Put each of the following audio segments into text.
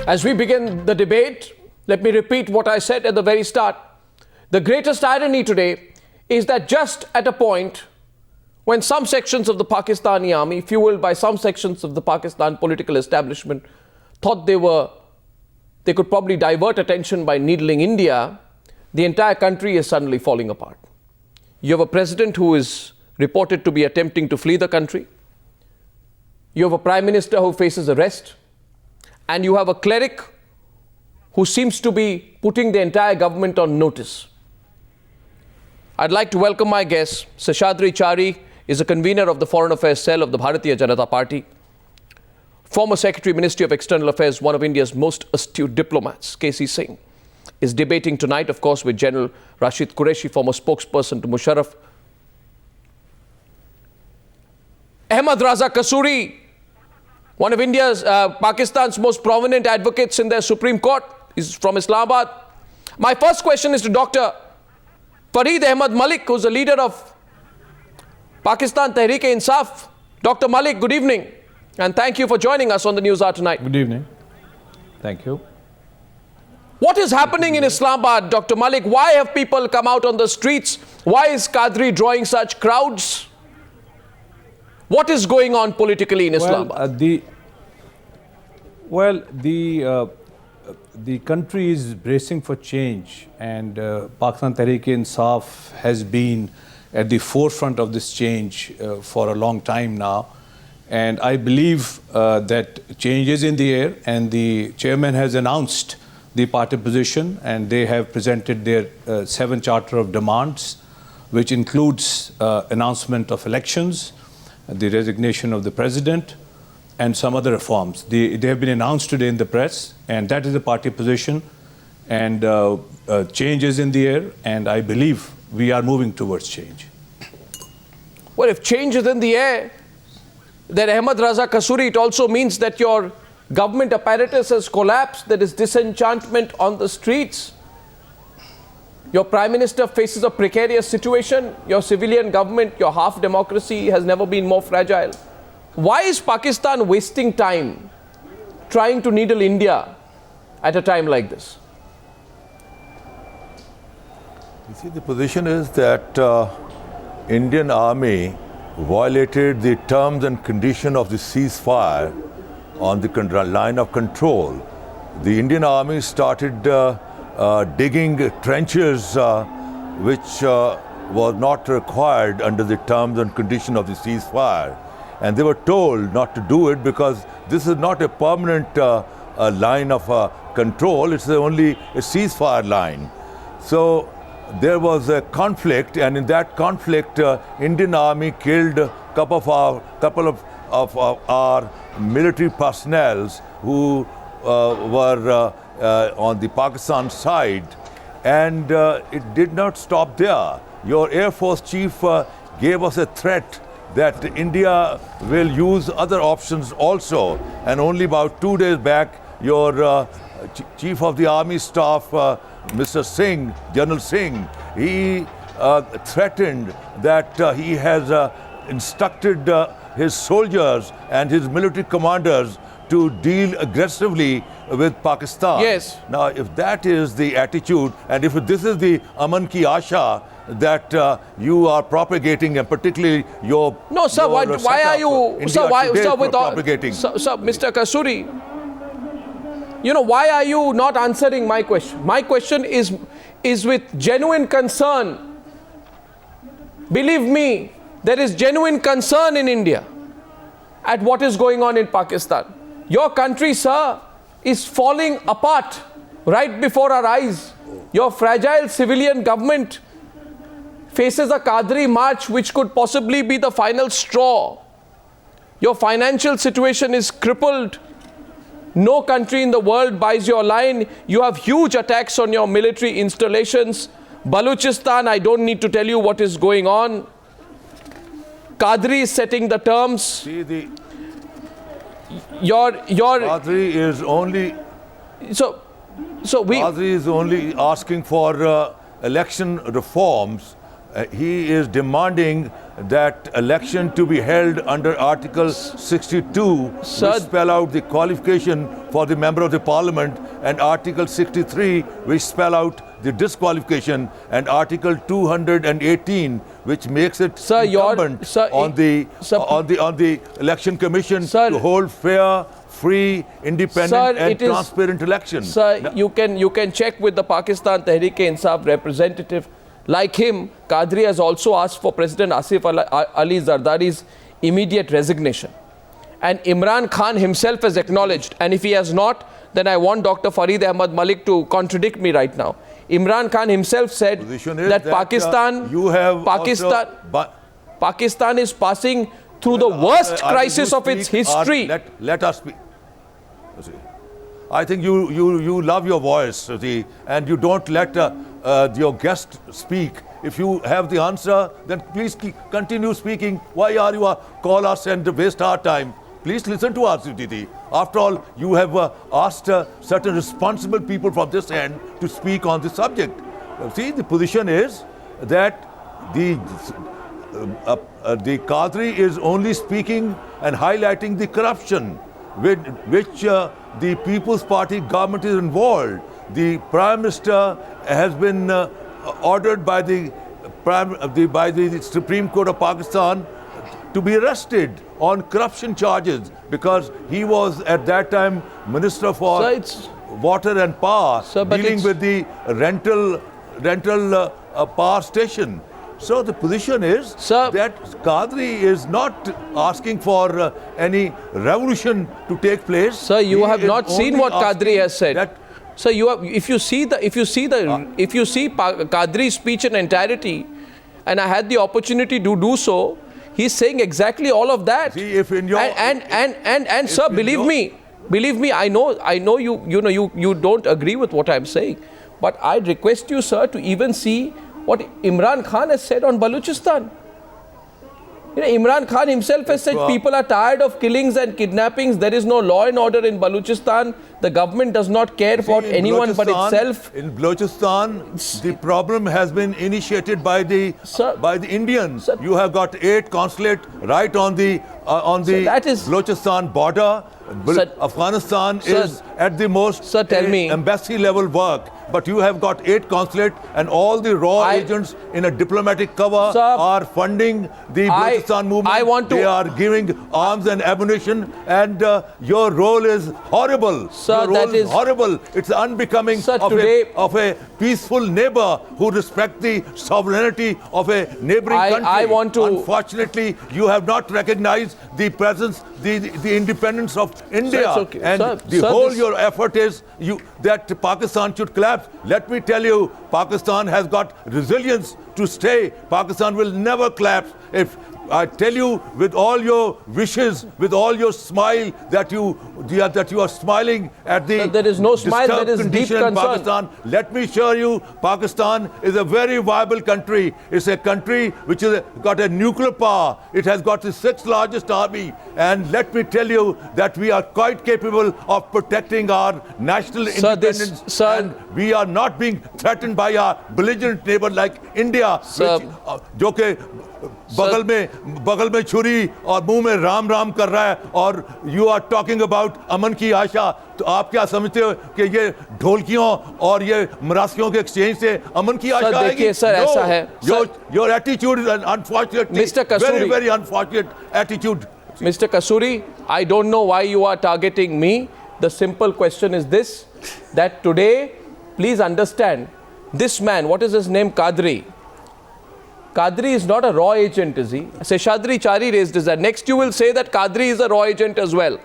As we begin the debate, let me repeat what I said at the very start. The greatest irony today is that just at a point when some sections of the Pakistani army, fueled by some sections of the Pakistan political establishment, thought they could probably divert attention by needling India, the entire country is suddenly falling apart. You have a president who is reported to be attempting to flee the country. You have a prime minister who faces arrest. And you have a cleric who seems to be putting the entire government on notice. I'd like to welcome my guest. Seshadri Chari is a convener of the Foreign Affairs Cell of the Bharatiya Janata Party. Former Secretary, Ministry of External Affairs, one of India's most astute diplomats, K.C. Singh, is debating tonight, of course, with General Rashid Qureshi, former spokesperson to Musharraf. Ahmad Raza Kasuri, one of Pakistan's most prominent advocates in their Supreme Court, is from Islamabad. My first question is to Dr. Fareed Ahmad Malik, who's the leader of Pakistan Tehreek-e-Insaf. Dr. Malik, good evening, and thank you for joining us on the Newshour tonight. Good evening. Thank you. What is happening in Islamabad, Dr. Malik? Why have people come out on the streets? Why is Qadri drawing such crowds? What is going on politically in Islamabad? The country is bracing for change, and Pakistan Tehreek-e-Insaf has been at the forefront of this change for a long time now. And I believe that change is in the air, and the chairman has announced the party position, and they have presented their 7 charter of demands, which includes announcement of elections, the resignation of the president, and some other reforms. They have been announced today in the press, and that is the party position. And change is in the air, and I believe we are moving towards change. Well, if change is in the air, then Ahmad Raza Kasuri, it also means that your government apparatus has collapsed. There is disenchantment on the streets. Your prime minister faces a precarious situation. Your civilian government, your half democracy has never been more fragile. Why is Pakistan wasting time trying to needle India at a time like this? You see, the position is that Indian army violated the terms and condition of the ceasefire on the line of control. The Indian army started digging trenches which was not required under the terms and condition of the ceasefire. And they were told not to do it because this is not a permanent line of control, it's only a ceasefire line. So there was a conflict, and in that conflict, Indian army killed a couple of our military personnel who were on the Pakistan side, and it did not stop there. Your Air Force chief gave us a threat that India will use other options also, and only about 2 days back, your Chief of the Army Staff, Mr. Singh, General Singh, he threatened that he has instructed his soldiers and his military commanders to deal aggressively with Pakistan. Yes. Now, if that is the attitude, and if this is the Aman Ki Asha that you are propagating, and particularly your... No, sir, why are you... Sir, propagating? Sir, Mr. Kasuri, you know, why are you not answering my question? My question is with genuine concern. Believe me, there is genuine concern in India at what is going on in Pakistan. Your country, sir, is falling apart right before our eyes. Your fragile civilian government faces a Qadri march which could possibly be the final straw. Your financial situation is crippled. No country in the world buys your line. You have huge attacks on your military installations. Balochistan, I don't need to tell you what is going on. Qadri is setting the terms. See, the Qadri is only... Qadri is only asking for election reforms he is demanding that election to be held under Article 62, Sir, which spell out the qualification for the member of the parliament, and Article 63, which spell out the disqualification, and Article 218, which makes it incumbent on the election commission to hold fair, free, independent and transparent elections. Sir, you can check with the Pakistan Tehreek-e-Insaf representative. Like him, Qadri has also asked for President Asif Ali Zardari's immediate resignation. And Imran Khan himself has acknowledged, and if he has not, then I want Dr. Fareed Ahmad Malik to contradict me right now. Imran Khan himself said that Pakistan is passing through the worst crisis of its history. Let us speak. I think you love your voice, and you don't let your guest speak. If you have the answer, then please continue speaking. Why are you call us and waste our time? Please listen to us, Didi. After all, you have asked certain responsible people from this end to speak on this subject. See, the position is that the Qadri is only speaking and highlighting the corruption with which the People's Party government is involved. The Prime Minister has been ordered by the Supreme Court of Pakistan to be arrested on corruption charges because he was at that time Minister for Water and Power, dealing with the rental power station. So the position is that Qadri is not asking for any revolution to take place. Sir, you have not seen what Qadri has said. So if you see Qadri's speech in entirety, and I had the opportunity to do so, he's saying exactly all of that. See, if in your and sir, believe me, I know you don't agree with what I'm saying, but I'd request you, sir, to even see what Imran Khan has said on Balochistan. Imran Khan himself has said people are tired of killings and kidnappings. There is no law and order in Balochistan. The government does not care about anyone but itself. In Balochistan, the problem has been initiated by the Indians. You have got 8 consulate right on the Balochistan border. Afghanistan is at the most embassy level work. But you have got 8 consulate and all the raw agents in a diplomatic cover are funding the Balochistan movement. They are giving arms and ammunition, and your role is horrible. Sir, your role is horrible. It's unbecoming of a peaceful neighbor who respects the sovereignty of a neighboring country. Unfortunately, you have not recognized the presence, the independence of India. Your effort is that Pakistan should collapse. Let me tell you, Pakistan has got resilience to stay. Pakistan will never collapse. If I tell you with all your wishes, with all your smile, that you are smiling at the there is no smile, there is deep concern. Pakistan. Let me assure you, Pakistan is a very viable country. It's a country which has got a nuclear power. It has got the 6th largest army. And let me tell you that we are quite capable of protecting our national independence. And we are not being threatened by our belligerent neighbor like India, which, बगल में छुरी और मुंह में राम राम कर रहा है, और यू आर टॉकिंग अबाउट अमन की आशा. तो आप क्या समझते हो कि ये ढोलकियों और ये मरासियों के एक्सचेंज से अमन की आशा आएगी? देखिए सर, ऐसा है. Your attitude is unfortunately very, very unfortunate attitude. Mr. Kasuri, I don't know why you are targeting me. The simple question is this, that today, please understand, this man, what is his name, Qadri? Qadri is not a raw agent, is he? Seshadri Chari raised his hand. Next you will say that Qadri is a raw agent as well.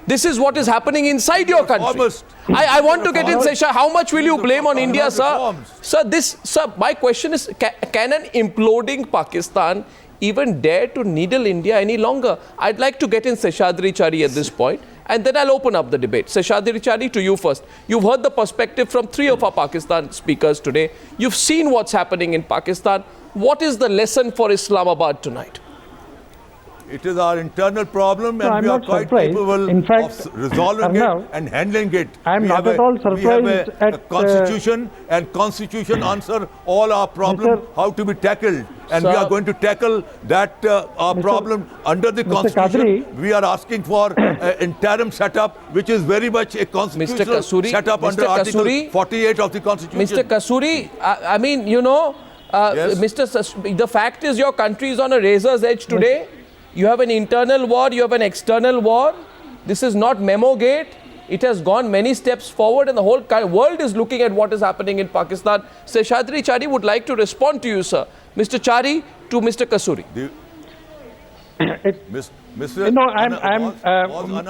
This is what is happening inside your country. I want to get in, Sesha. How much will you blame on India, sir? Sir, my question is, can an imploding Pakistan even dare to needle India any longer? I'd like to get in Seshadri Chari at this point, and then I'll open up the debate. Seshadri Chari, to you first. You've heard the perspective from 3 of our Pakistan speakers today. You've seen what's happening in Pakistan. What is the lesson for Islamabad tonight? It is our internal problem, and I'm we are not quite surprised. capable In fact, of resolving Arnav, it and handling it. I'm We not have at all We surprised have a at constitution, and constitution answer all our problems, Mr. how to be tackled. And we Sir, are going to tackle that our problem under the Mr. constitution. Qadri, We are asking for an interim setup, which is very much a constitutional Kasuri, setup under Mr. Article Kasuri, 48 of the constitution. Mr. Kasuri, I mean, you know, Yes. the fact is your country is on a razor's edge today. You have an internal war, you have an external war. This is not memo gate. It has gone many steps forward, and the whole world is looking at what is happening in Pakistan. Seshadri Chari would like to respond to you, sir. Mr. Chari to Mr. Kasuri. Mr. No, I'm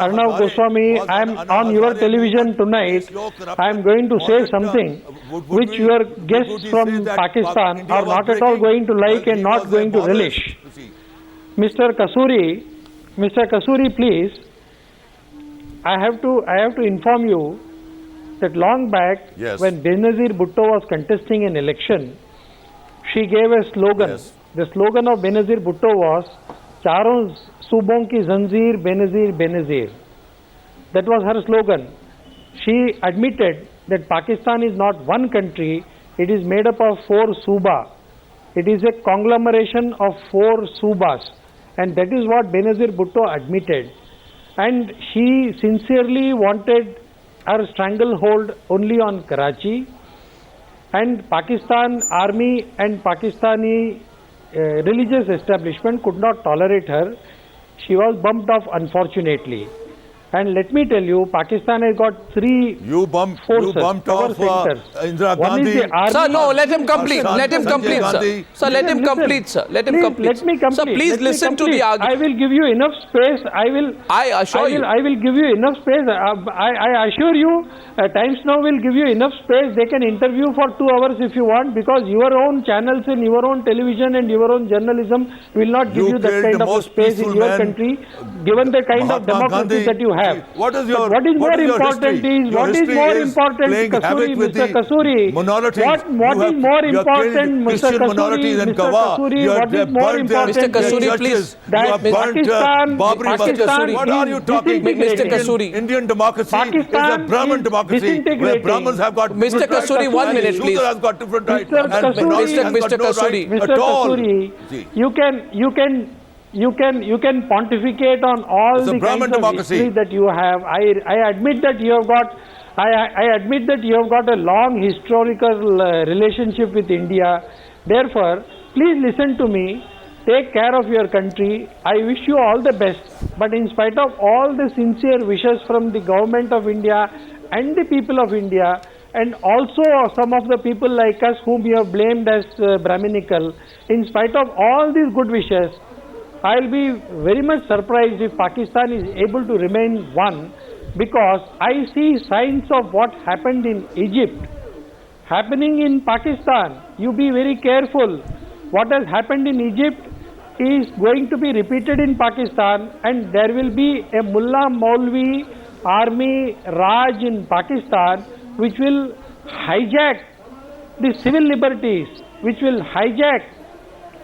Arnav Goswami. I'm on your television tonight. I'm going to say something which your guests from Pakistan are not at all going to like and not going to relish. Mr. Kasuri, please. I have to inform you that long back, Yes. when Benazir Bhutto was contesting an election, she gave a slogan. Yes. The slogan of Benazir Bhutto was "Charon Subon ki Zanjeer, Benazir, Benazir." That was her slogan. She admitted that Pakistan is not one country; it is made up of 4 Suba. It is a conglomeration of 4 Subas, and that is what Benazir Bhutto admitted. And she sincerely wanted her stranglehold only on Karachi, and Pakistan army and Pakistani religious establishment could not tolerate her. She was bumped off, unfortunately. And let me tell you, Pakistan has got 3 forces, power centers. Indira One is Gandhi. the army. Sir, no, let him complete. Sanjay Let him complete, sir. Gandhi. Sir, let him Listen, complete, sir. Let him please, complete. Let me complete. Sir, please Let me listen to complete. the argument. I will give you enough space. I assure you. I will give you enough space. I assure you, Times Now will give you enough space. They can interview for 2 hours if you want, because your own channels and your own television and your own journalism will not give you that killed kind the of a most space in peaceful your man, country, given the kind of Mahatma democracy Gandhi. that you have. What is But what is more important is, Your what is history more is important, playing Kasuri, havoc with Mr. the Kasuri? minorities. What You is have- more you have important, killed Mr. Christian Kasuri? minorities in Mr. Goa. Kasuri, You have what is burnt more their important? Mr. Kasuri, churches. please. You have burnt Pakistan, Babri Pakistan What are you talking? Mr. Kasuri. Indian democracy is a Pakistan Brahmin is democracy where disintegrating. Brahmins have got Mr. different rights Kasuri, 1 and minute, Shudra please. has got different rights Mr. and Kasuri. minority has Mr. got no Kasuri. right Mr. at all. Kasuri, See. you can pontificate on all It's a the Brahmin kinds of democracy. history that you have. I admit that you have got. I admit that you have got a long historical relationship with India. Therefore, please listen to me. Take care of your country. I wish you all the best. But in spite of all the sincere wishes from the government of India and the people of India, and also some of the people like us whom you have blamed as Brahminical, in spite of all these good wishes, I'll be very much surprised if Pakistan is able to remain one, because I see signs of what happened in Egypt happening in Pakistan. You be very careful. What has happened in Egypt is going to be repeated in Pakistan, and there will be a Mullah Maulvi army Raj in Pakistan which will hijack the civil liberties, which will hijack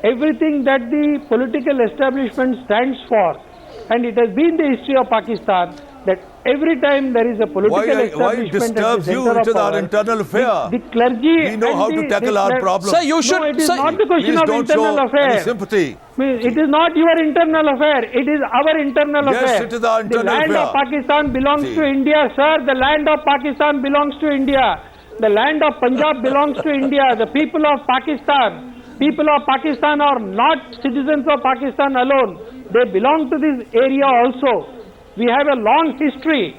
everything that the political establishment stands for. And it has been the history of Pakistan that every time there is a political Why establishment disturbs at the you? center It is of our power, internal affair. the clergy We know and how to tackle our problems. Sir, you should. No, it is sir, not the question Please of don't internal show affair. any sympathy. It is not your internal affair. It is our internal Yes, affair. it is our internal The land affair. of Pakistan belongs See. to India, sir. The land of Pakistan belongs to India. The land of Punjab belongs to India. The people of Pakistan are not citizens of Pakistan alone. They belong to this area also. We have a long history.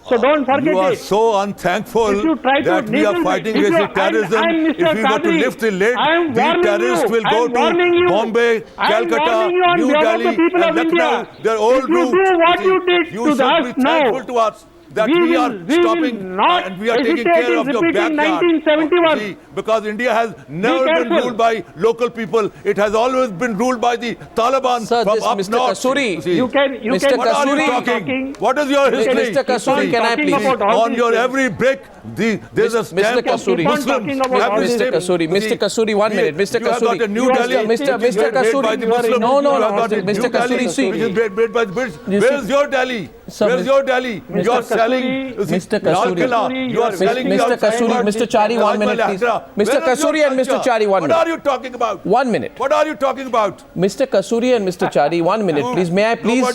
So don't forget You are it. so unthankful If you try to that we are nibble- fighting if you- against terrorism. I'm Mr. If we were to Qadri, lift the lid, I'm the warning terrorists you. will go I'm warning to you. Bombay, I'm Calcutta, warning you on New behalf of Delhi, the people and of India. Lucknow. Their old If you route. do what you did You to should us be now, thankful to us that we we are will stopping not and we are taking hesitate care in of your repeating backyard. 1971. See, because India has never been careful. ruled by local people. It has always been ruled by the Taliban Sir, from this up Mr. north. Kasuri, See, you can Mr. what are you Kasuri, talking? What is your history? Mr. Kasuri, Keep can I talking please? about all On these your things. every brick, There's a Mr. stamp of Kasuri. Muslims. Mr. Kasuri, Mr. Kasuri, 1 minute. Mr. You have got Kasuri, a New Delhi, Mr. which is made by the Kasuri, Muslims. no, You have got a Mr. New Kasuri, Delhi, see. which is made by the British. You Where's see- your Delhi? Sir, Where's your Delhi? You are selling Mr. Lal Kasuri. Qila. You are selling Mr. outside Kasuri, Mr. Chari, 1 minute, please. Mr. Kasuri and Mr. Chari, 1 What minute. are you talking about? 1 minute. What are you talking about? Mr. Kasuri and Mr. Chari, 1 minute, please. May I please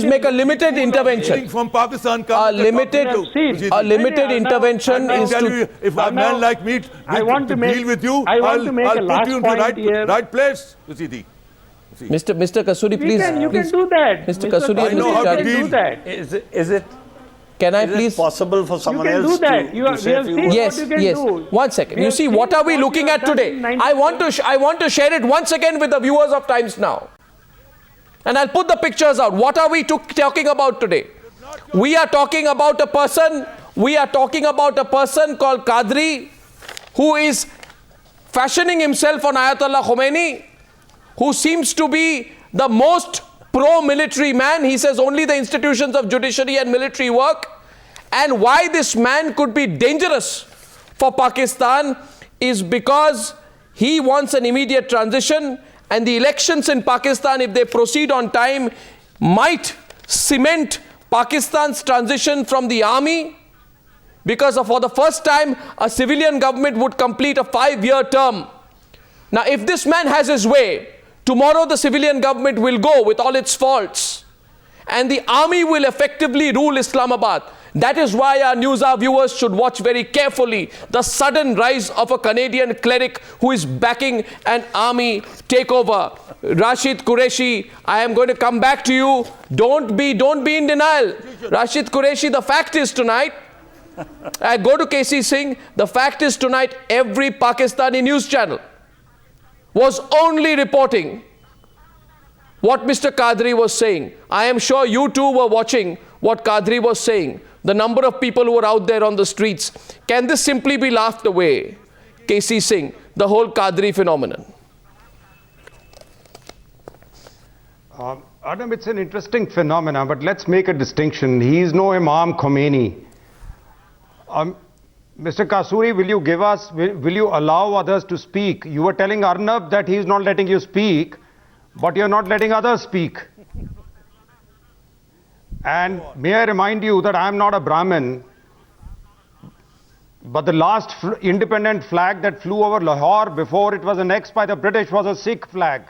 make a limited intervention? From Pakistan, A limited intervention I is tell to. you, if a man like me I want to deal with you, I want to make I'll a put last you into point here. right place. You see, Mr. Kasuri, please. You can please. do that. Mr. Kasuri and I know Mr. how to Chari. deal. do that. Can I Is it please? possible for You someone can else do that. to We have say a few seen words? Yes, what you can yes. do. 1 second. We You have see, seen what are we what looking you at have done today? in I want to share it once again with the viewers of Times Now. And I'll put the pictures out. What are we talking about today? We are talking about a person called Qadri, who is fashioning himself on Ayatollah Khomeini, who seems to be the most pro-military man. He says only the institutions of judiciary and military work. And why this man could be dangerous for Pakistan is because he wants an immediate transition, and the elections in Pakistan, if they proceed on time, might cement Pakistan's transition from the army, because for the first time a civilian government would complete a 5-year term. Now if this man has his way, tomorrow the civilian government will go with all its faults, and the army will effectively rule Islamabad. That is why our Newshour viewers should watch very carefully the sudden rise of a Canadian cleric who is backing an army takeover. Rashid Qureshi, I am going to come back to you. Don't be in denial. Rashid Qureshi, the fact is tonight, I go to KC Singh, the fact is tonight every Pakistani news channel was only reporting what Mr. Qadri was saying. I am sure you too were watching what Qadri was saying. The number of people who were out there on the streets. Can this simply be laughed away? KC Singh, the whole Qadri phenomenon. Adam, it's an interesting phenomenon, but let's make a distinction. He is no Imam Khomeini. Mr. Kasuri, will you allow others to speak? You were telling Arnab that he is not letting you speak, but you're not letting others speak. And may I remind you that I am not a Brahmin, but the last independent flag that flew over Lahore before it was annexed by the British was a Sikh flag.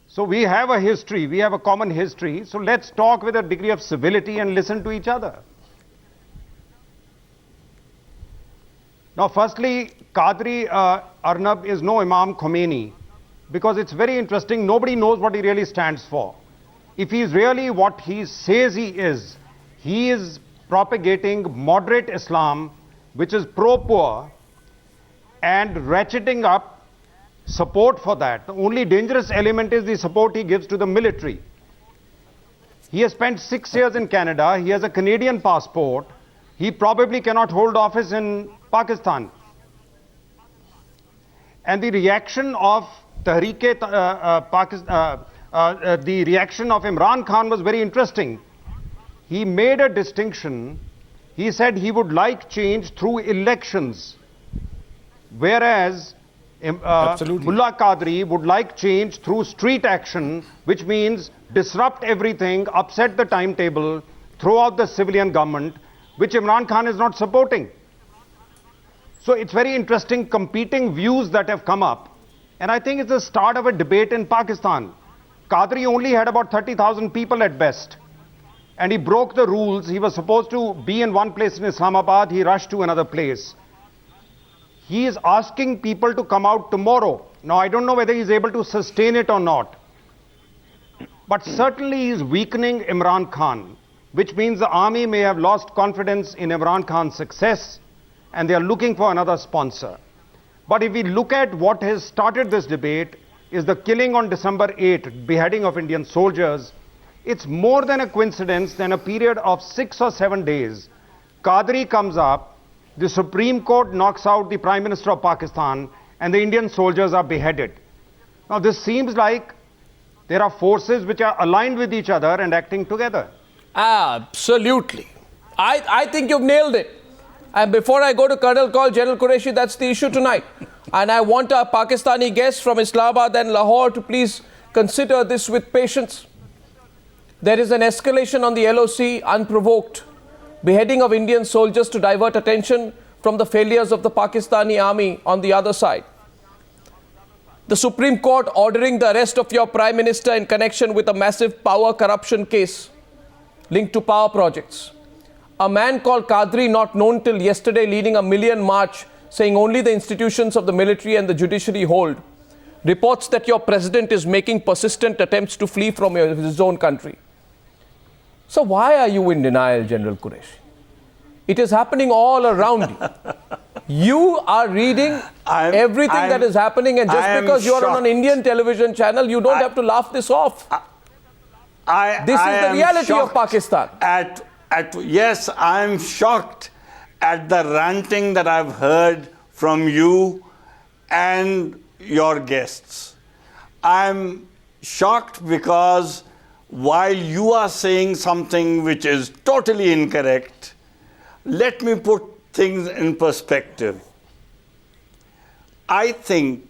So we have a history, we have a common history, so let's talk with a degree of civility and listen to each other. Now firstly, Qadri Arnab is no Imam Khomeini, because it's very interesting, nobody knows what he really stands for. If he is really what he says he is propagating moderate Islam, which is pro-poor, and ratcheting up support for that. The only dangerous element is the support he gives to the military. He has spent 6 years in Canada, he has a Canadian passport, he probably cannot hold office in Pakistan. And the reaction of the reaction of Imran Khan was very interesting. He made a distinction. He said he would like change through elections, whereas Mullah Qadri would like change through street action, which means disrupt everything, upset the timetable, throw out the civilian government, which Imran Khan is not supporting. So it's very interesting competing views that have come up, and I think it's the start of a debate in Pakistan. Qadri only had about 30,000 people at best, and he broke the rules. He was supposed to be in one place in Islamabad, he rushed to another place. He is asking people to come out tomorrow. Now I don't know whether he's able to sustain it or not, but certainly he is weakening Imran Khan, which means the army may have lost confidence in Imran Khan's success, and they are looking for another sponsor. But if we look at what has started this debate, is the killing on December 8, beheading of Indian soldiers. It's more than a coincidence than a period of 6 or 7 days. Qadri comes up, the Supreme Court knocks out the Prime Minister of Pakistan, and the Indian soldiers are beheaded. Now this seems like there are forces which are aligned with each other and acting together. Absolutely. I think you've nailed it. And before I go to Colonel Call, General Qureshi, that's the issue tonight. And I want our Pakistani guests from Islamabad and Lahore to please consider this with patience. There is an escalation on the LOC unprovoked. Beheading of Indian soldiers to divert attention from the failures of the Pakistani army on the other side. The Supreme Court ordering the arrest of your Prime Minister in connection with a massive power corruption case linked to power projects. A man called Qadri, not known till yesterday, leading a million march saying only the institutions of the military and the judiciary hold. Reports that your president is making persistent attempts to flee from his own country. So why are you in denial, General Qureshi? It is happening all around you. You are reading everything that is happening, and just because you are on an Indian television channel, you don't have to laugh this off. This is the reality of Pakistan. Yes, I am shocked at the ranting that I've heard from you and your guests. I'm shocked because while you are saying something which is totally incorrect, let me put things in perspective. I think,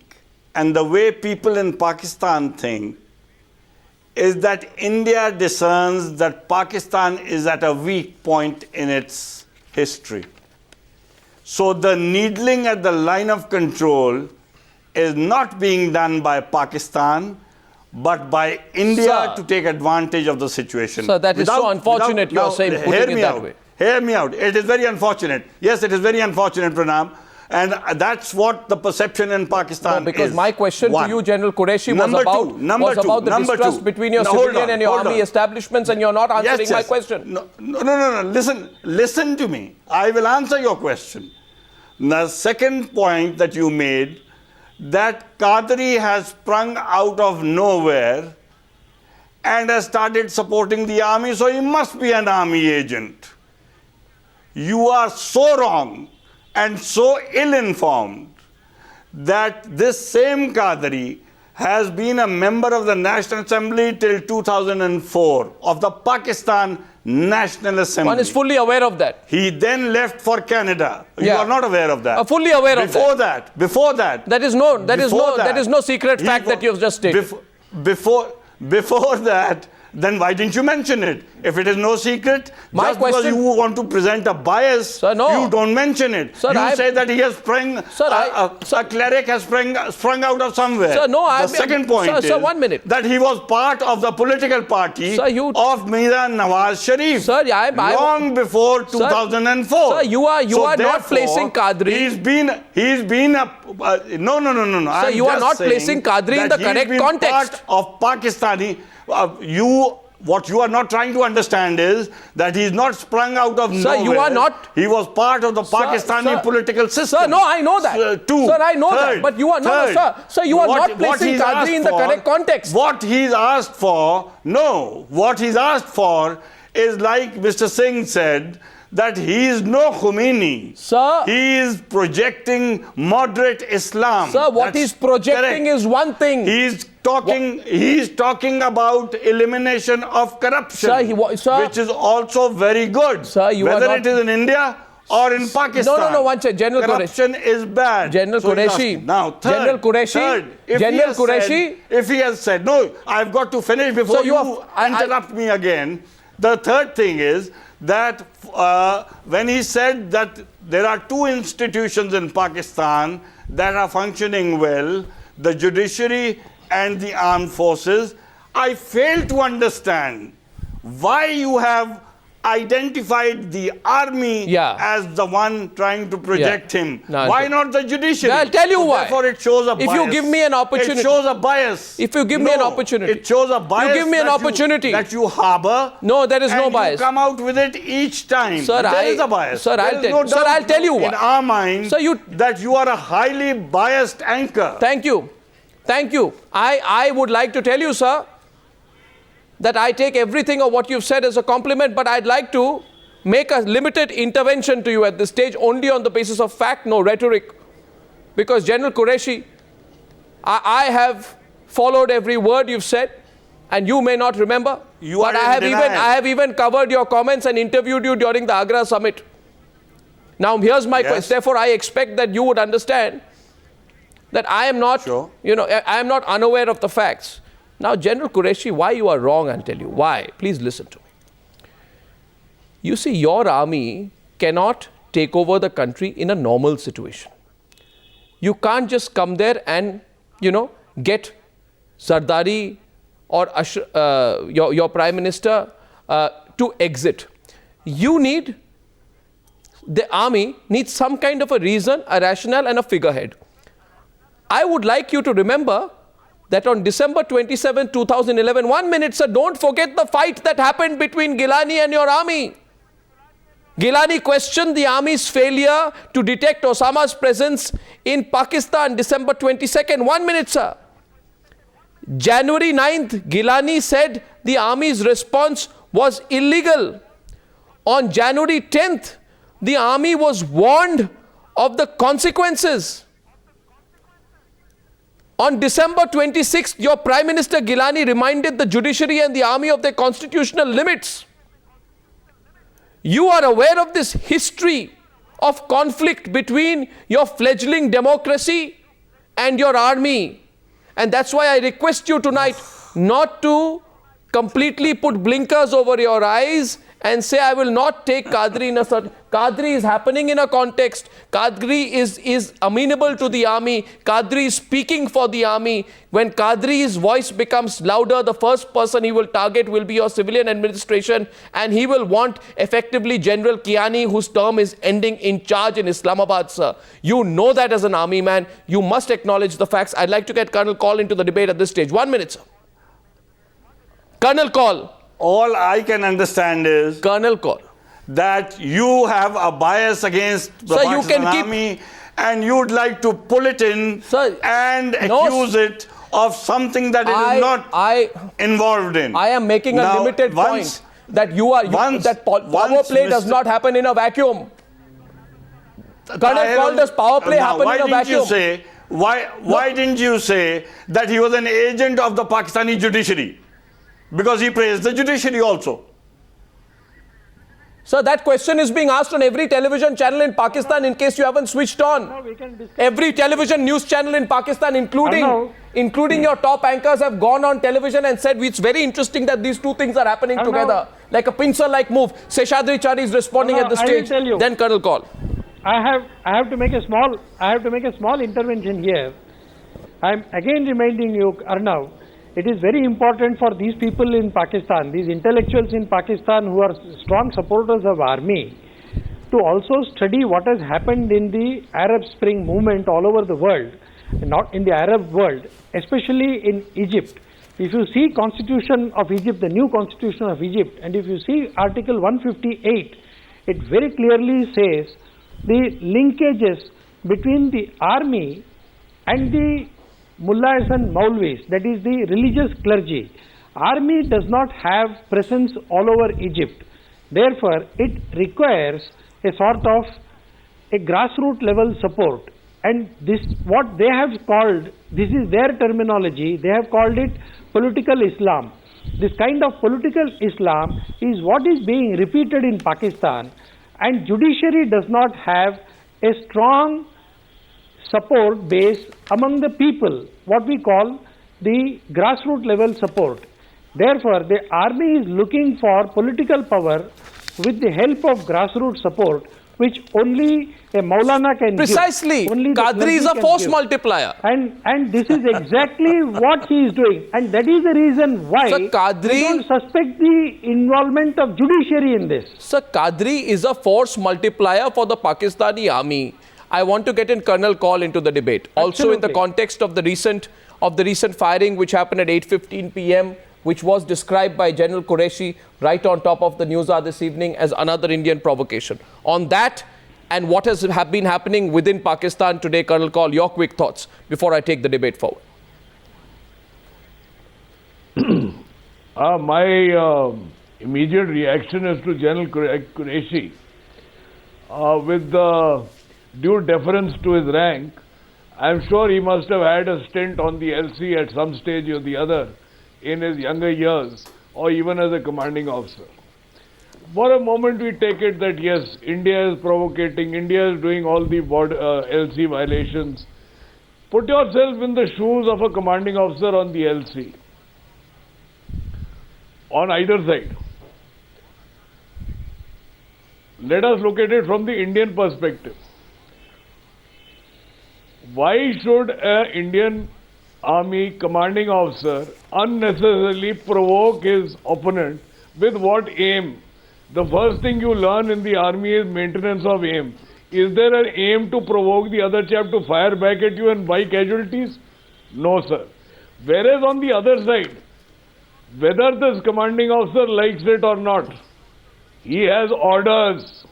and the way people in Pakistan think, is that India discerns that Pakistan is at a weak point in its history. So the needling at the line of control is not being done by Pakistan, but by India to take advantage of the situation. So that is so unfortunate you are saying, putting it that way. Hear me out. It is very unfortunate. Yes, it is very unfortunate, Pranam. And that's what the perception in Pakistan is. Because my question to you, General Qureshi, was about the distrust between your civilian and your army establishments, and you're not answering my question. No. Listen to me. I will answer your question. The second point that you made, that Qadri has sprung out of nowhere and has started supporting the army, so he must be an army agent. You are so wrong and so ill-informed that this same Qadri has been a member of the National Assembly till 2004 of the Pakistan National Assembly. One is fully aware of that. He then left for Canada. You are not aware of that. Fully aware of that. Before that. That is no secret fact that you have just stated. Before that, then why didn't you mention it? If it is no secret, just because you want to present a bias, you don't mention it. You say that he has sprung, a cleric has sprung out of somewhere. The second point is that he was part of the political party of Mirza Nawaz Sharif long before 2004. Sir, you are not placing Qadri. He's been a no. Sir, you are not placing Qadri in the correct context of Pakistani. What you are not trying to understand is that he is not sprung out of nowhere. Sir, you are not. He was part of the Pakistani political system. Sir, no, I know that. Sir, I know that. But you are not. Sir, you are not placing Qadri in the correct context. What he's asked for, what he's asked for is, like Mr. Singh said, that he is no Khomeini. Sir, he is projecting moderate Islam. Sir, what he's projecting is one thing. He's talking about elimination of corruption, which is also very good. Sir, whether it is in India or in Pakistan. No, one second. General corruption is bad. General Qureshi. Now, General Qureshi. If he has said, no, I've got to finish before you interrupt me again. The third thing is that when he said that there are two institutions in Pakistan that are functioning well, the judiciary and the armed forces, I fail to understand why you have identified the army as the one trying to project him. Why not the judiciary? I'll tell you why. Therefore, it shows a bias. If you give me an opportunity. It shows a bias. If you give me an opportunity. It shows a bias. You give me an opportunity. That you harbor. No, there is no bias. You come out with it each time. Sir, there is a bias. Sir, I'll tell you why. In our mind, that you are a highly biased anchor. Thank you. I would like to tell you, sir, that I take everything of what you've said as a compliment, but I'd like to make a limited intervention to you at this stage, only on the basis of fact, no rhetoric. Because General Qureshi, I have followed every word you've said. And you may not remember, You but are I in have denial. even covered your comments and interviewed you during the Agra summit. Now here's my Yes. question. Therefore, I expect that you would understand that I am not, Sure. I am not unaware of the facts. Now, General Qureshi, why you are wrong, I'll tell you. Why? Please listen to me. You see, your army cannot take over the country in a normal situation. You can't just come there and, get Zardari or your Prime Minister to exit. The army needs some kind of a reason, a rationale and a figurehead. I would like you to remember that on December 27, 2011, 1 minute, sir, don't forget the fight that happened between Gilani and your army. Gilani questioned the army's failure to detect Osama's presence in Pakistan, December 22nd. 1 minute, sir. January 9th, Gilani said the army's response was illegal. On January 10th, the army was warned of the consequences. On December 26th, your Prime Minister Gilani reminded the judiciary and the army of their constitutional limits. You are aware of this history of conflict between your fledgling democracy and your army. And that's why I request you tonight not to completely put blinkers over your eyes and say, I will not take Qadri in a certain... Qadri is happening in a context. Qadri is amenable to the army. Qadri is speaking for the army. When Qadri's voice becomes louder, the first person he will target will be your civilian administration, and he will want effectively General Kiani, whose term is ending, in charge in Islamabad, sir. You know that as an army man. You must acknowledge the facts. I'd like to get Colonel Kaul into the debate at this stage. 1 minute, sir. Colonel Kaul. All I can understand is Colonel Kaul. that you have a bias against the Sir, you Pakistan can keep- army and you'd like to pull it in Sir, and no, accuse it of something that it is not involved in. I am making a Now, limited once- point that power once play does Mr. not happen in a vacuum. Colonel Kaul, does power play Now, happen in a vacuum? Why didn't you say that he was an agent of the Pakistani judiciary? Because he praised the judiciary also. Sir, that question is being asked on every television channel in Pakistan, in case you haven't switched on. No, we can discuss. Every television news channel in Pakistan, Arnav. including your top anchors, have gone on television and said it's very interesting that these two things are happening Arnav. together. Like a pincer-like move. Seshadri Chari is responding Arnav, at the I will stage. tell you. Then Colonel Kaul. I have to make a small intervention here. I am again reminding you, Arnav, it is very important for these people in Pakistan, these intellectuals in Pakistan who are strong supporters of army, to also study what has happened in the Arab Spring movement all over the world, not in the Arab world, especially in Egypt. If you see Constitution of Egypt, the new Constitution of Egypt, and if you see Article 158, it very clearly says the linkages between the army and the mullahs and maulvis, that is the religious clergy. Army does not have presence all over Egypt. Therefore, it requires a sort of a grassroots level support. And this, what they have called, this is their terminology, they have called it political Islam. This kind of political Islam is what is being repeated in Pakistan, and judiciary does not have a strong support base among the people, what we call the grassroots level support. Therefore, the army is looking for political power with the help of grassroots support, which only a Maulana can Precisely. give. Only the Qadri clergy is a can force give. multiplier. And this is exactly what he is doing, and that is the reason why Sir, Qadri- we don't suspect the involvement of judiciary in this. Sir, Qadri is a force multiplier for the Pakistani army. I want to get in Colonel Kaul into the debate. Also in the Absolutely. context of the recent firing which happened at 8:15 p.m., which was described by General Qureshi right on top of the Newshour this evening as another Indian provocation. On that and what has been happening within Pakistan today, Colonel Kaul, your quick thoughts before I take the debate forward. My immediate reaction is to General Qureshi. With the due deference to his rank, I'm sure he must have had a stint on the LC at some stage or the other in his younger years or even as a commanding officer. For a moment we take it that yes, India is provocating, India is doing all the LC violations. Put yourself in the shoes of a commanding officer on the LC, on either side. Let us look at it from the Indian perspective. Why should an Indian Army commanding officer unnecessarily provoke his opponent? With what aim? The first thing you learn in the army is maintenance of aim. Is there an aim to provoke the other chap to fire back at you and buy casualties? No, sir. Whereas on the other side, whether this commanding officer likes it or not, he has orders.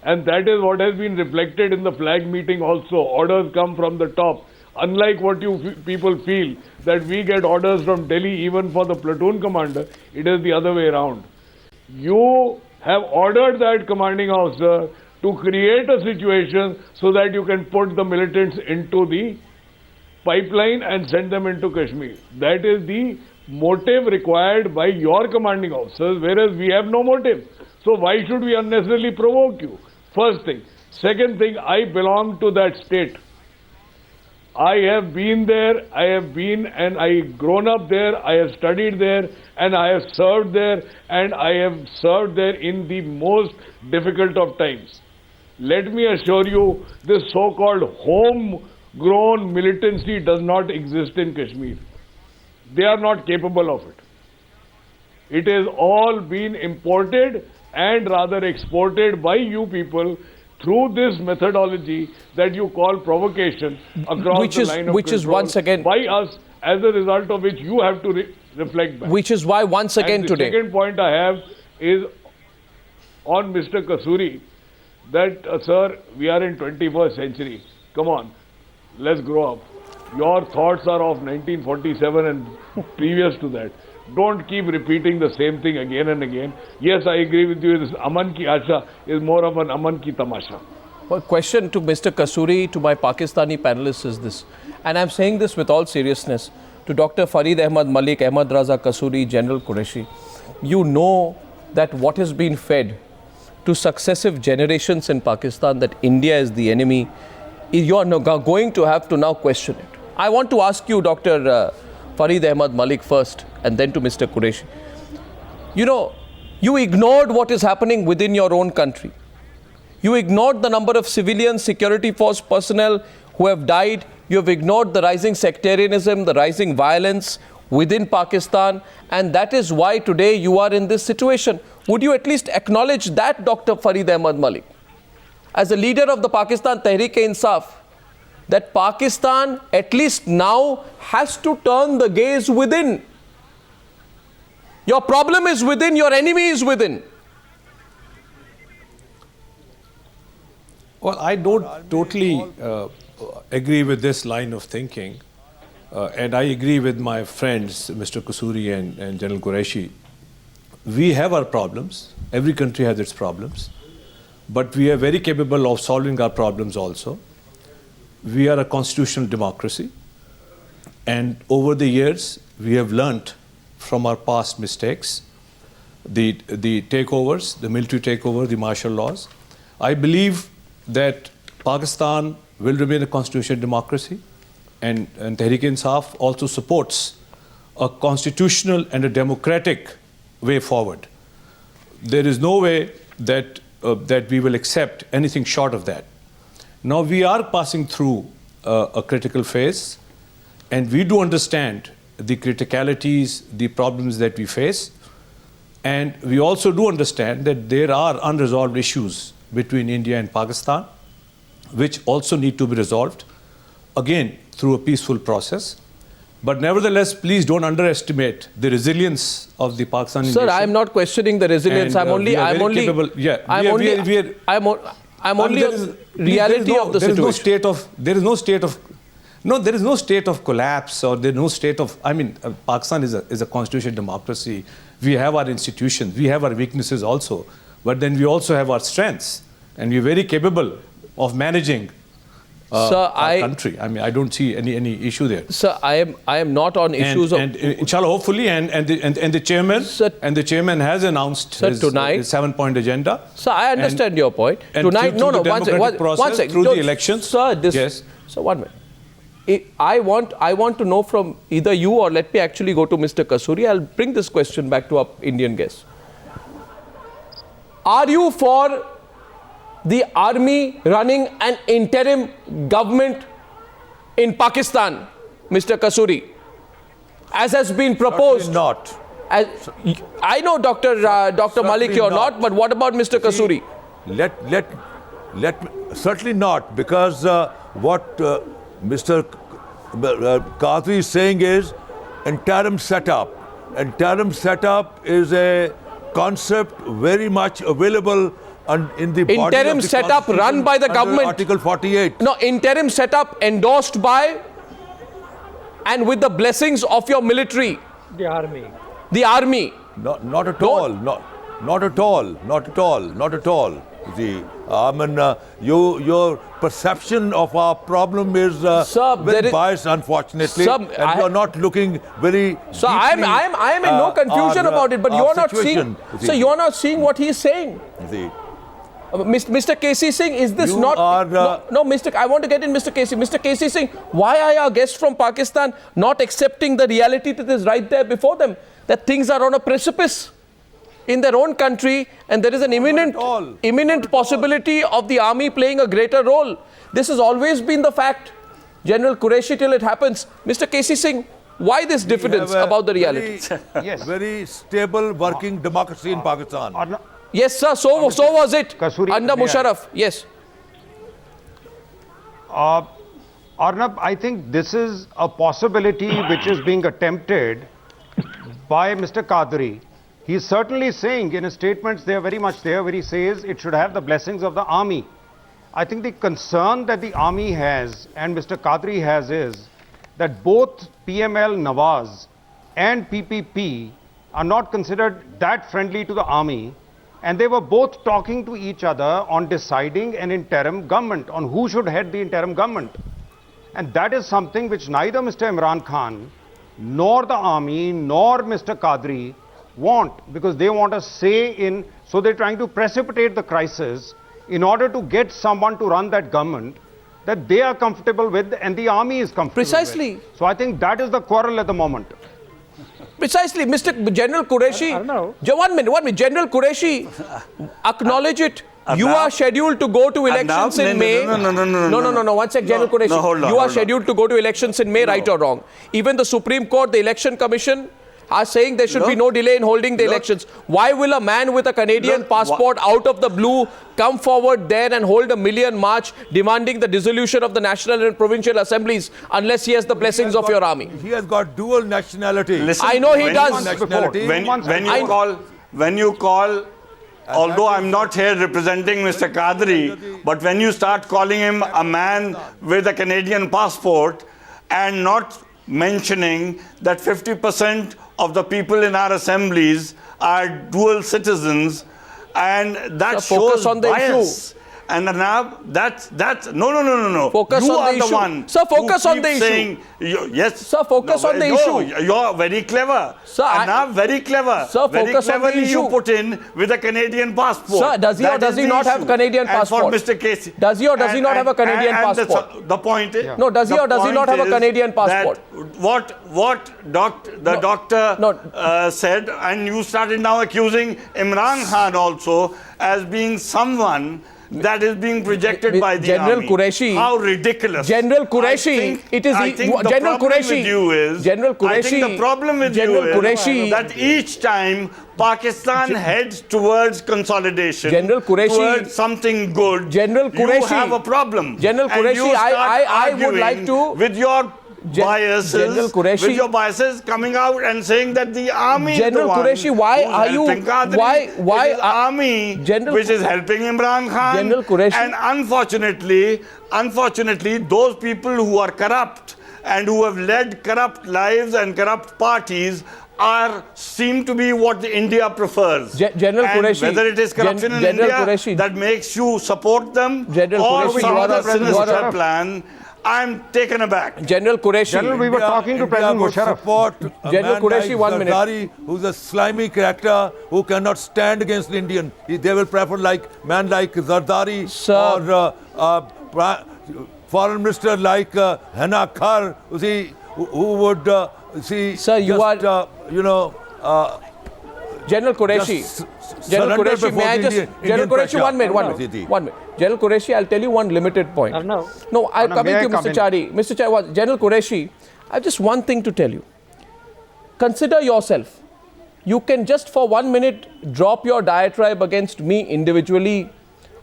And that is what has been reflected in the flag meeting also. Orders come from the top. Unlike what you people feel, that we get orders from Delhi even for the platoon commander, it is the other way around. You have ordered that commanding officer to create a situation so that you can put the militants into the pipeline and send them into Kashmir. That is the motive required by your commanding officers, whereas we have no motive. So why should we unnecessarily provoke you? First thing. Second thing, I belong to that state. I have been there, and I grown up there, I have studied there, and I have served there, and I have served there in the most difficult of times. Let me assure you, this so-called homegrown militancy does not exist in Kashmir. They are not capable of it. It has all been imported and rather exported by you people through this methodology that you call provocation across the line of which control is once again by us, as a result of which you have to reflect back. Which is why once again and today. The second point I have is on Mr. Kasuri, that sir, we are in 21st century. Come on, let's grow up. Your thoughts are of 1947 and previous to that. Don't keep repeating the same thing again and again. Yes, I agree with you. This Aman ki Asha is more of an Aman ki Tamasha. Well, question to Mr. Kasuri, to my Pakistani panelists is this, and I'm saying this with all seriousness, to Dr. Farid Ahmad Malik, Ahmad Raza Kasuri, General Qureshi. You know that what has been fed to successive generations in Pakistan, that India is the enemy, you are going to have to now question it. I want to ask you, Dr. Farid Ahmad Malik first, and then to Mr. Qureshi. You know, you ignored what is happening within your own country. You ignored the number of civilian security force personnel who have died. You have ignored the rising sectarianism, the rising violence within Pakistan, and that is why today you are in this situation. Would you at least acknowledge that, Dr. Farid Ahmad Malik, as a leader of the Pakistan Tehreek-e-Insaf, that Pakistan, at least now, has to turn the gaze within? Your problem is within, your enemy is within. Well, I don't totally agree with this line of thinking. And I agree with my friends, Mr. Kasuri and General Qureshi. We have our problems. Every country has its problems. But we are very capable of solving our problems also. We are a constitutional democracy. And over the years, we have learnt from our past mistakes, the takeovers, the military takeover, the martial laws. I believe that Pakistan will remain a constitutional democracy, and Tehreek-e-Insaf also supports a constitutional and a democratic way forward. There is no way that we will accept anything short of that. Now we are passing through a critical phase, and we do understand the criticalities, the problems that we face, and we also do understand that there are unresolved issues between India and Pakistan, which also need to be resolved, again, through a peaceful process. But nevertheless, please don't underestimate the resilience of the Pakistani nation. Sir, I am not questioning the resilience. I'm only a reality of the situation. There is no state of collapse, or there is no state of, Pakistan is a constitutional democracy. We have our institutions, we have our weaknesses also, but then we also have our strengths, and we're very capable of managing Sir, our country. I mean, I don't see any issue there. Sir, I am not on issues and inshallah, hopefully, and the chairman Sir, has announced his 7-point agenda. Sir, I understand your point. And Tonight, through the one second. Through the elections. Sir, yes. So 1 minute. I want to know from either you or let me actually go to Mr. Kasuri. I'll bring this question back to our Indian guest. Are you for the army running an interim government in Pakistan, Mr. Kasuri, as has been proposed? Not. I know Dr. Malik, you're not, but what about Mr. Kasuri? Certainly not, because what Mr. Qadri is saying is interim setup. Interim setup is a concept very much available in the body interim of the setup run by the government. Article 48. No, interim setup endorsed by and with the blessings of your military. The army. The army. Not at all. Not at all. Not at all. Not at all. See, I mean, your perception of our problem is very biased, unfortunately, and you're not looking very. So I am in no confusion about it, but you're not seeing. So you're not seeing what he's saying. See. Mr. KC Singh, is this no, Mr. I want to get in Mr. KC. Mr. KC Singh, why are our guests from Pakistan not accepting the reality that is right there before them? That things are on a precipice in their own country and there is an imminent possibility of the army playing a greater role. This has always been the fact. General Qureshi, till it happens. Mr. KC Singh, why this diffidence about the reality? Yes. Very stable working democracy in Pakistan. Yes, sir. So was it under Musharraf. Yes. Arnab, I think this is a possibility which is being attempted by Mr. Qadri. He is certainly saying in his statements, they are very much there, where he says it should have the blessings of the army. I think the concern that the army has and Mr. Qadri has is that both PML Nawaz and PPP are not considered that friendly to the army. And they were both talking to each other on deciding an interim government, on who should head the interim government. And that is something which neither Mr. Imran Khan, nor the army, nor Mr. Qadri want, because they want a say in, so they're trying to precipitate the crisis in order to get someone to run that government that they are comfortable with and the army is comfortable with. So I think that is the quarrel at the moment. Precisely, Mr. General Qureshi. 1 minute. General Qureshi, acknowledge it. You are scheduled to go to elections in May. No. 1 sec, General Qureshi. You are scheduled to go to elections in May, right or wrong? Even the Supreme Court, the Election Commission are saying there should be no delay in holding the elections. Why will a man with a Canadian passport out of the blue come forward there and hold a million march demanding the dissolution of the national and provincial assemblies unless he has the blessings of your army? He has got dual nationality. Listen, I know he does. When you call, although I'm not here representing Mr. Qadri, but when you start calling him a man with a Canadian passport and not mentioning that 50% of the people in our assemblies are dual citizens, and that shows on the bias. And now that's no. Focus you on are the issue. one. Sir, focus on the issue. Yes. Sir, focus on the issue. You're very clever. Sir, and very clever. Sir, focus on the issue. You put in with a Canadian passport. Sir, does he or does he not have a Canadian passport? And for Mr. Casey. Does he or does he not have a Canadian passport? The point is. No, does he or does he not have a Canadian passport? What the doctor said, and you started now accusing Imran Khan also as being someone that is being projected by the General army. Qureshi. How ridiculous. General Qureshi. I think the problem with you is that each time Pakistan heads towards consolidation, towards something good, you have a problem. General Qureshi, I would like to... With your biases coming out and saying that the army General Qureshi, why are you army which is helping Imran Khan? General Qureshi, and unfortunately those people who are corrupt and who have led corrupt lives and corrupt parties seem to be what the India prefers. General and Qureshi, whether it is corruption in General India Qureshi, that makes you support them, General or Qureshi, some other you are sinister plan, I'm taken aback. General Qureshi. General, we were talking to President Musharraf. Support a General man Qureshi, like 1 minute. Zardari, who's a slimy character who cannot stand against the Indian. They will prefer like man like Zardari Sir. or foreign minister like Hana Khar, who would Sir, you just, are General Qureshi. General surrender Qureshi, may before I the just Indian General Qureshi, pressure. 1 minute, 1 minute, 1 minute. General Qureshi, I'll tell you one limited point. Arnav. No, I'm Arnav, coming may to I come Mr. in? Chari. Mr. Chari, General Qureshi, I have just one thing to tell you. Consider yourself. You can just for 1 minute drop your diatribe against me individually.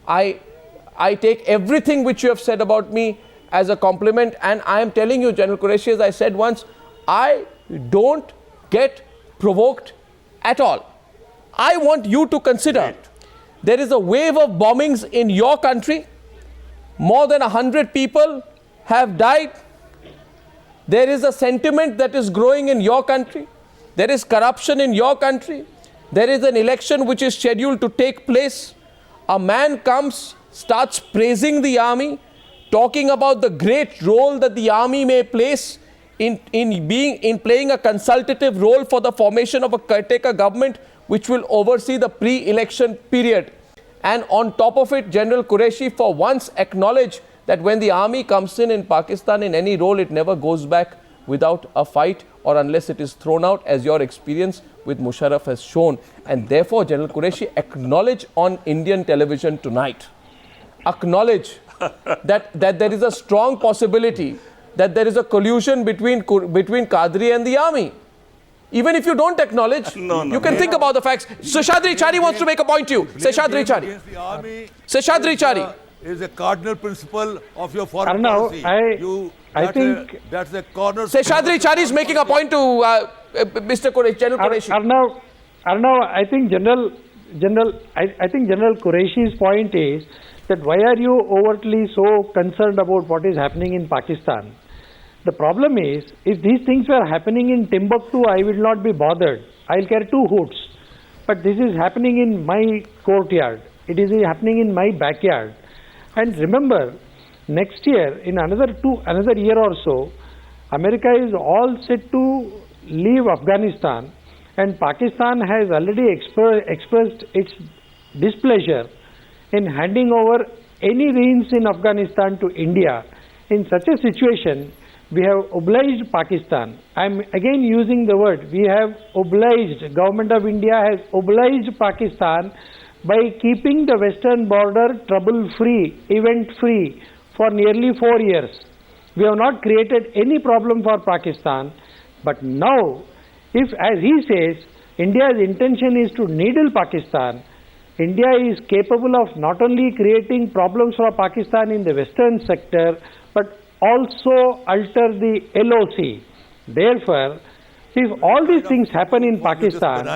I take everything which you have said about me as a compliment, and I am telling you, General Qureshi, as I said once, I don't get provoked at all. I want you to consider there is a wave of bombings in your country. More than 100 people have died. There is a sentiment that is growing in your country. There is corruption in your country. There is an election which is scheduled to take place. A man comes, starts praising the army, talking about the great role that the army may place in playing a consultative role for the formation of a caretaker government which will oversee the pre-election period. And on top of it, General Qureshi for once acknowledged that when the army comes in Pakistan in any role, it never goes back without a fight or unless it is thrown out, as your experience with Musharraf has shown. And therefore, General Qureshi, acknowledge on Indian television tonight, acknowledge that there is a strong possibility that there is a collusion between Qadri and the army. Even if you don't acknowledge, you can think about the facts. Seshadri Chari wants to make a point to you. Seshadri Chari. Seshadri Chari. Is a cardinal principle of your foreign Arnav, policy. I think that's a corner. Seshadri Chari is making a point to Mr. Qureshi, General Qureshi. Arnav, I think General Qureshi's point is that why are you overtly so concerned about what is happening in Pakistan? The problem is, if these things were happening in Timbuktu, I will not be bothered. I'll care two hoots. But this is happening in my courtyard. It is happening in my backyard. And remember, next year, in another year or so, America is all set to leave Afghanistan, and Pakistan has already expressed its displeasure in handing over any reins in Afghanistan to India. In such a situation, we have obliged Pakistan. I am again using the word, we have obliged, Government of India has obliged Pakistan by keeping the western border trouble-free, event-free for nearly 4 years. We have not created any problem for Pakistan, but now, if as he says, India's intention is to needle Pakistan, India is capable of not only creating problems for Pakistan in the western sector, but also alter the LOC. Therefore, if all these things happen in Pakistan,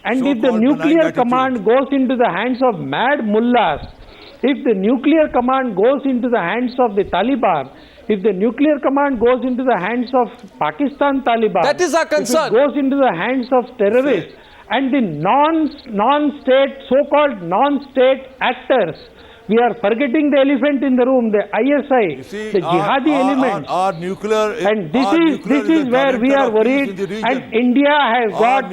and if the nuclear command goes into the hands of mad mullahs, if the nuclear command goes into the hands of the Taliban, if the nuclear command goes into the hands of Pakistan Taliban, that is our concern. If it goes into the hands of terrorists and the non-state, so-called non-state actors, we are forgetting the elephant in the room, the ISI, the jihadi elements. Our nuclear and this is where we are worried, and India has got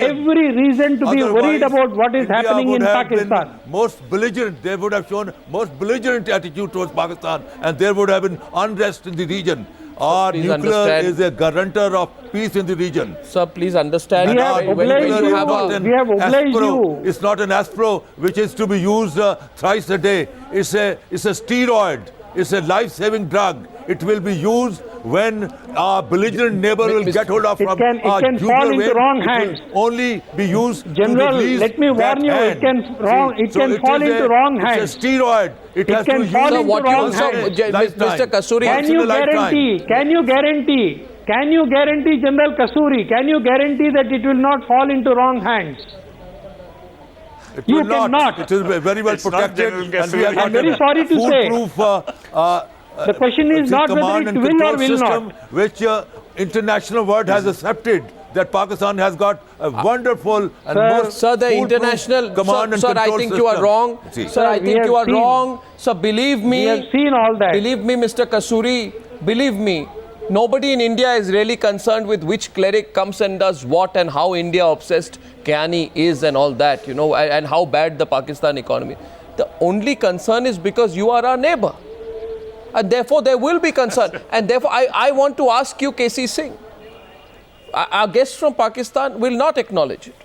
every reason to be worried about what is happening in Pakistan. Most belligerent, they would have shown most belligerent attitude towards Pakistan, and there would have been unrest in the region. Our nuclear is a guarantor of peace in the region. Sir, please understand. We have obliged you. It's not an aspro which is to be used thrice a day. It's a steroid. It's a life-saving drug. It will be used when our belligerent neighbor will get hold of it can fall into wrong hands. It will only be used General, to release let me warn you, it can fall into wrong hands. It's a steroid. It has can to fall use into wrong hands. Mr. Kasuri, can you guarantee, General Kasuri, can you guarantee that it will not fall into wrong hands? You cannot. It is very well protected. And we have I'm very sorry to say. foolproof The question is not whether it will or will not. Which international world has accepted that Pakistan has got a wonderful and most Sir, the foolproof international command and sir, control I think you are system. wrong. See. Sir, I we think have you are seen- wrong. Sir, believe me. We have seen all that. Believe me, Mr. Kasuri. Believe me. Nobody in India is really concerned with which cleric comes and does what and how India obsessed Kiani is and all that, you know, and how bad the Pakistan economy. The only concern is because you are our neighbor. And therefore, there will be concern. And therefore, I want to ask you, KC Singh, our guests from Pakistan will not acknowledge it.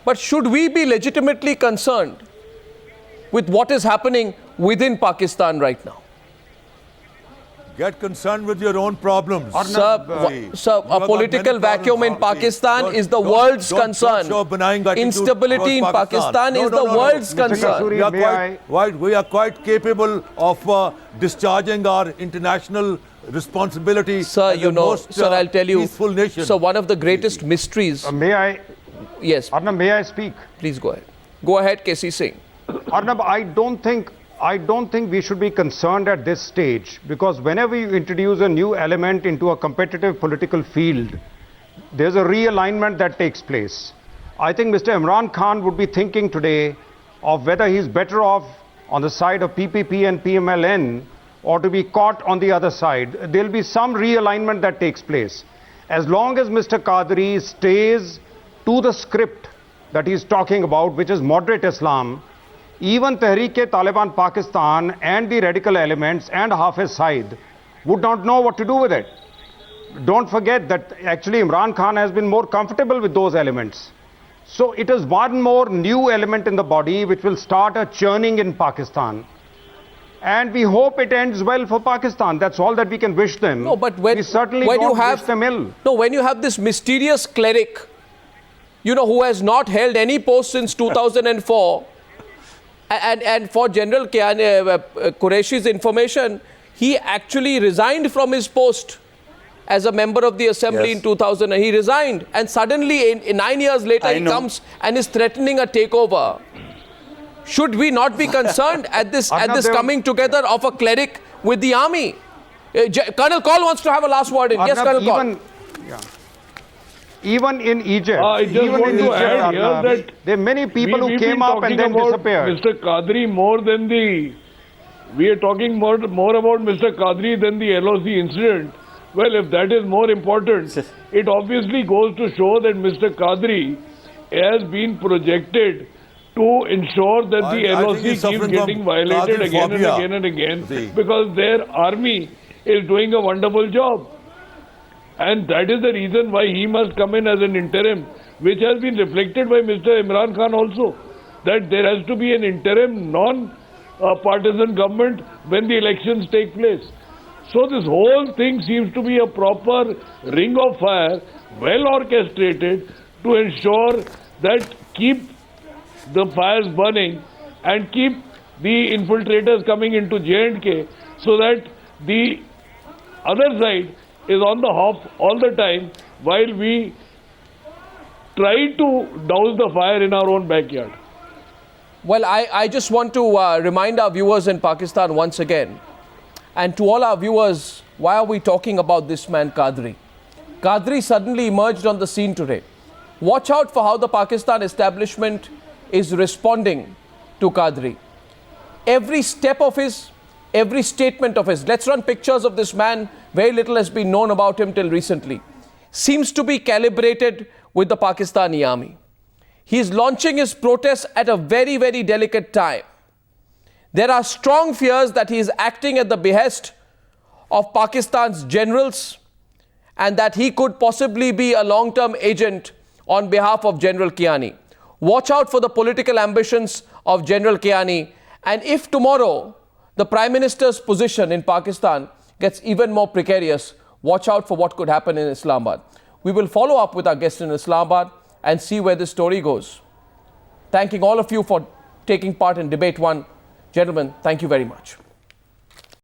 But should we be legitimately concerned with what is happening within Pakistan right now? Get concerned with your own problems. Sir, a political vacuum in Pakistan is the world's concern. Instability in Pakistan is the world's concern. We are quite capable of discharging our international responsibility. Sir, as you the know, most, sir, I'll tell you, peaceful nation. so one of the greatest mysteries. May I, Yes, Arnab, may I speak? please go ahead. Go ahead, KC Singh. Arnab, I don't think we should be concerned at this stage, because whenever you introduce a new element into a competitive political field, there's a realignment that takes place. I think Mr. Imran Khan would be thinking today of whether he's better off on the side of PPP and PMLN or to be caught on the other side. There'll be some realignment that takes place. As long as Mr. Qadri stays to the script that he's talking about, which is moderate Islam, even Tehreek-e-Taliban Pakistan and the radical elements and Hafiz Saeed would not know what to do with it. Don't forget that actually Imran Khan has been more comfortable with those elements. So it is one more new element in the body which will start a churning in Pakistan. And we hope it ends well for Pakistan. That's all that we can wish them. No, but we certainly don't wish them ill. No, when you have this mysterious cleric, you know, who has not held any post since 2004, and for General Qureshi's information, he actually resigned from his post as a member of the assembly in 2000. He resigned, and suddenly, 9 years later, he comes and is threatening a takeover. Should we not be concerned at this coming together of a cleric with the army? Colonel Kaul wants to have a last word. Yes, Colonel Kaul. Even in Egypt, I just want to add here that there are many people who came up and then disappeared. Mr. Qadri more than we are talking more about Mr. Qadri than the LOC incident. Well, if that is more important, it obviously goes to show that Mr. Qadri has been projected to ensure that the LOC keeps getting violated again and again and again, because their army is doing a wonderful job. And that is the reason why he must come in as an interim, which has been reflected by Mr. Imran Khan also, that there has to be an interim non-partisan government when the elections take place. So this whole thing seems to be a proper ring of fire, well orchestrated, to ensure that keep the fires burning and keep the infiltrators coming into J&K, so that the other side is on the hop all the time while we try to douse the fire in our own backyard. Well, I just want to remind our viewers in Pakistan once again, and to all our viewers, why are we talking about this man Qadri? Qadri suddenly emerged on the scene today. Watch out for how the Pakistan establishment is responding to Qadri. Every step of his, every statement of his, let's run pictures of this man, very little has been known about him till recently, seems to be calibrated with the Pakistani army. He is launching his protests at a very, very delicate time. There are strong fears that he is acting at the behest of Pakistan's generals and that he could possibly be a long-term agent on behalf of General Kiani. Watch out for the political ambitions of General Kiani, and if tomorrow the Prime Minister's position in Pakistan gets even more precarious, watch out for what could happen in Islamabad. We will follow up with our guest in Islamabad and see where this story goes. Thanking all of you for taking part in Debate 1. Gentlemen, thank you very much.